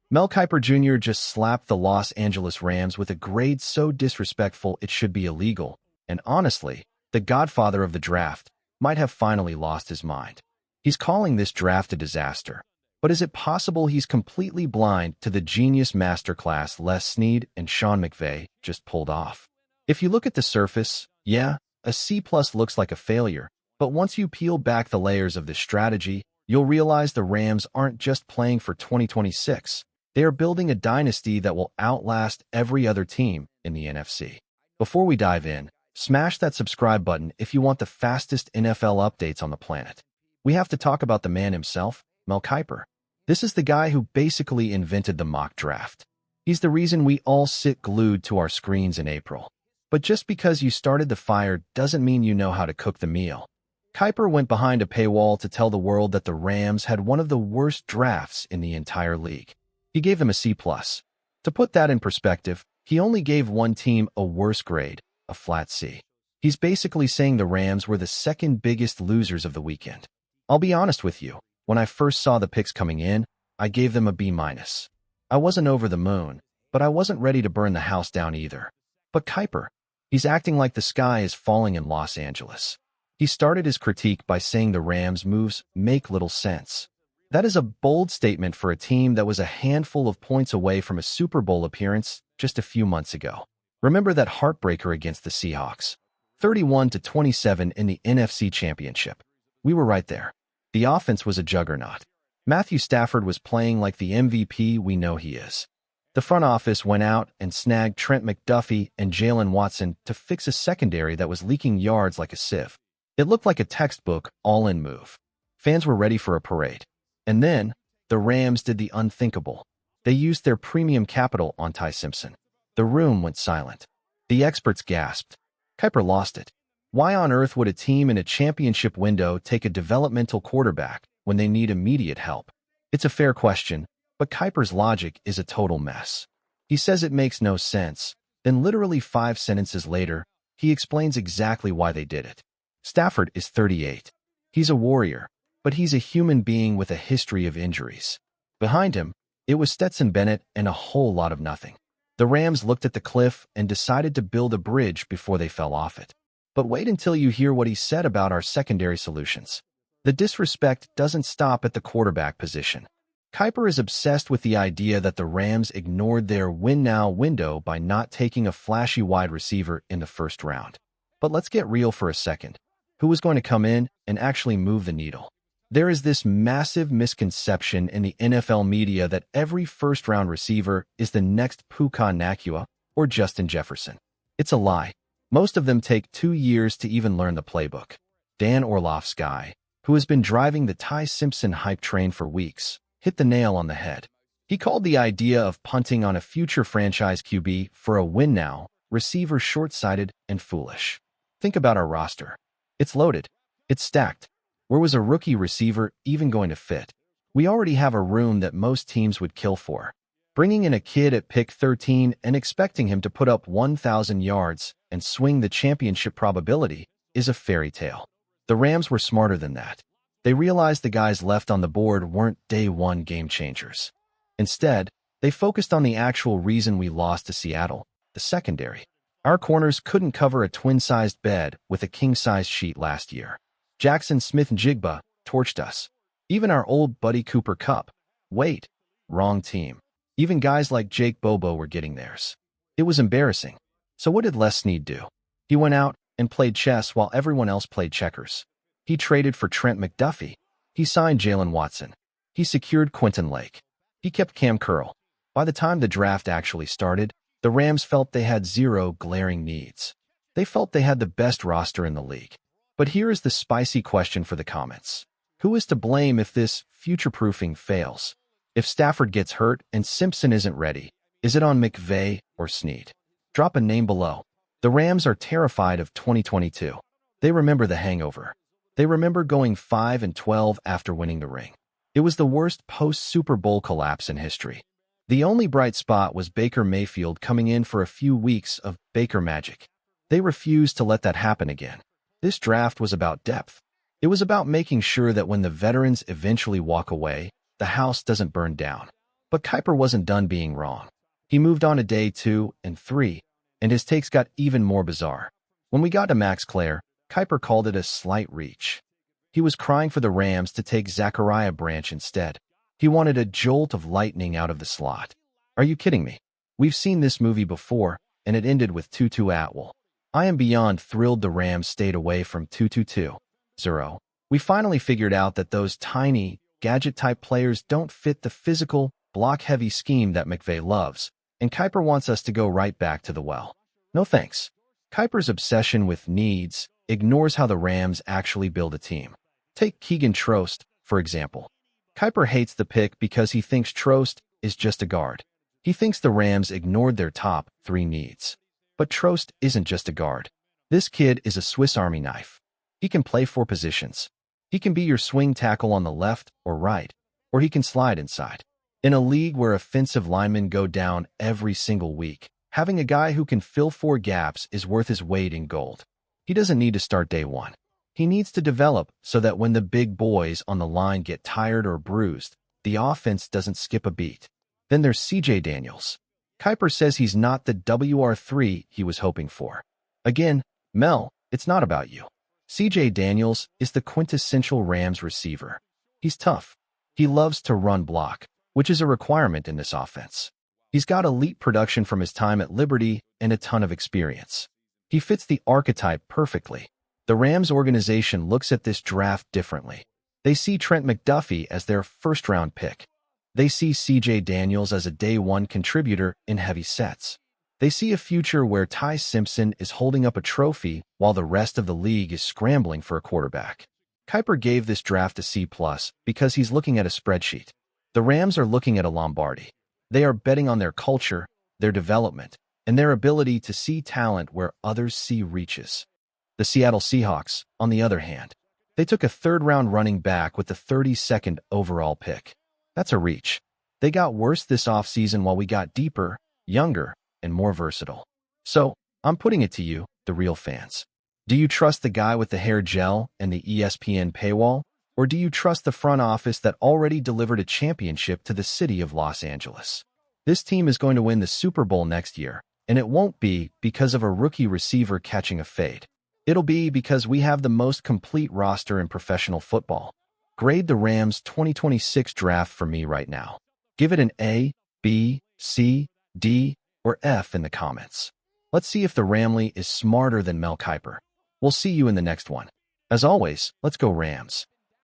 Mel Kiper Jr. just slapped the Los Angeles Rams with a grade so disrespectful it should be illegal, and honestly, the godfather of the draft might have finally lost his mind. He's calling this draft a disaster. But is it possible he's completely blind to the genius masterclass Snead and Sean McVay just pulled off? If you look at the surface, yeah, a C+ looks like a failure, but once you peel back the layers of this strategy, you'll realize the Rams aren't just playing for 2026. They are building a dynasty that will outlast every other team in the NFC. Before we dive in, smash that subscribe button if you want the fastest NFL updates on the planet. We have to talk about the man himself, Mel Kiper. This is the guy who basically invented the mock draft. He's the reason we all sit glued to our screens in April. But just because you started the fire doesn't mean you know how to cook the meal. Kiper went behind a paywall to tell the world that the Rams had one of the worst drafts in the entire league. He gave them a C+. To put that in perspective, he only gave one team a worse grade, a flat C. He's basically saying the Rams were the second biggest losers of the weekend. I'll be honest with you, when I first saw the picks coming in, I gave them a B-. I wasn't over the moon, but I wasn't ready to burn the house down either. But Kiper, he's acting like the sky is falling in Los Angeles. He started his critique by saying the Rams' moves make little sense. That is a bold statement for a team that was a handful of points away from a Super Bowl appearance just a few months ago. Remember that heartbreaker against the Seahawks? 31-27 in the NFC Championship. We were right there. The offense was a juggernaut. Matthew Stafford was playing like the MVP we know he is. The front office went out and snagged Trent McDuffie and Jalen Watson to fix a secondary that was leaking yards like a sieve. It looked like a textbook all-in move. Fans were ready for a parade. And then, the Rams did the unthinkable. They used their premium capital on Ty Simpson. The room went silent. The experts gasped. Kiper lost it. Why on earth would a team in a championship window take a developmental quarterback when they need immediate help? It's a fair question, but Kiper's logic is a total mess. He says it makes no sense, then literally 5 sentences later, he explains exactly why they did it. Stafford is 38. He's a warrior, but he's a human being with a history of injuries. Behind him, it was Stetson Bennett and a whole lot of nothing. The Rams looked at the cliff and decided to build a bridge before they fell off it. But wait until you hear what he said about our secondary solutions. The disrespect doesn't stop at the quarterback position. Kiper is obsessed with the idea that the Rams ignored their win-now window by not taking a flashy wide receiver in the first round. But let's get real for a second. Who was going to come in and actually move the needle? There is this massive misconception in the NFL media that every first-round receiver is the next Puka Nacua or Justin Jefferson. It's a lie. Most of them take 2 years to even learn the playbook. Dan Orlovsky, who has been driving the Ty Simpson hype train for weeks, hit the nail on the head. He called the idea of punting on a future franchise QB for a win-now receiver short-sighted and foolish. Think about our roster. It's loaded. It's stacked. Where was a rookie receiver even going to fit? We already have a room that most teams would kill for. Bringing in a kid at pick 13 and expecting him to put up 1,000 yards and swing the championship probability is a fairy tale. The Rams were smarter than that. They realized the guys left on the board weren't day-one game changers. Instead, they focused on the actual reason we lost to Seattle, the secondary. Our corners couldn't cover a twin-sized bed with a king-sized sheet last year. Jackson Smith-Njigba torched us. Even our old buddy Cooper Kupp. Wait, wrong team. Even guys like Jake Bobo were getting theirs. It was embarrassing. So what did Snead do? He went out and played chess while everyone else played checkers. He traded for Trent McDuffie. He signed Jalen Watson. He secured Quentin Lake. He kept Cam Curl. By the time the draft actually started, the Rams felt they had 0 glaring needs. They felt they had the best roster in the league. But here is the spicy question for the comments. Who is to blame if this future-proofing fails? If Stafford gets hurt and Simpson isn't ready, is it on McVay or Snead? Drop a name below. The Rams are terrified of 2022. They remember the hangover. They remember going 5-12 after winning the ring. It was the worst post-Super Bowl collapse in history. The only bright spot was Baker Mayfield coming in for a few weeks of Baker magic. They refused to let that happen again. This draft was about depth. It was about making sure that when the veterans eventually walk away, the house doesn't burn down. But Kiper wasn't done being wrong. He moved on to day 2 and 3, and his takes got even more bizarre. When we got to Max Clare, Kiper called it a slight reach. He was crying for the Rams to take Zachariah Branch instead. He wanted a jolt of lightning out of the slot. Are you kidding me? We've seen this movie before, and it ended with Tutu Atwell. I am beyond thrilled the Rams stayed away from 2-2-2-0. We finally figured out that those tiny, gadget-type players don't fit the physical, block-heavy scheme that McVay loves, and Kiper wants us to go right back to the well. No thanks. Kiper's obsession with needs ignores how the Rams actually build a team. Take Keegan Trost, for example. Kiper hates the pick because he thinks Trost is just a guard. He thinks the Rams ignored their top 3 needs. But Trost isn't just a guard. This kid is a Swiss Army knife. He can play 4 positions. He can be your swing tackle on the left or right, or he can slide inside. In a league where offensive linemen go down every single week, having a guy who can fill 4 gaps is worth his weight in gold. He doesn't need to start day 1. He needs to develop so that when the big boys on the line get tired or bruised, the offense doesn't skip a beat. Then there's CJ Daniels. Kiper says he's not the WR3 he was hoping for. Again, Mel, it's not about you. CJ Daniels is the quintessential Rams receiver. He's tough. He loves to run block, which is a requirement in this offense. He's got elite production from his time at Liberty and a ton of experience. He fits the archetype perfectly. The Rams organization looks at this draft differently. They see Trent McDuffie as their first-round pick. They see CJ Daniels as a day-1 contributor in heavy sets. They see a future where Ty Simpson is holding up a trophy while the rest of the league is scrambling for a quarterback. Kiper gave this draft a C+ because he's looking at a spreadsheet. The Rams are looking at a Lombardi. They are betting on their culture, their development, and their ability to see talent where others see reaches. The Seattle Seahawks, on the other hand, they took a 3rd-round running back with the 32nd overall pick. That's a reach. They got worse this offseason while we got deeper, younger, and more versatile. So, I'm putting it to you, the real fans. Do you trust the guy with the hair gel and the ESPN paywall? Or do you trust the front office that already delivered a championship to the city of Los Angeles? This team is going to win the Super Bowl next year, and it won't be because of a rookie receiver catching a fade. It'll be because we have the most complete roster in professional football. Grade the Rams 2026 draft for me right now. Give it an A, B, C, D, or F in the comments. Let's see if the Ramley is smarter than Mel Kiper. We'll see you in the next one. As always, let's go Rams.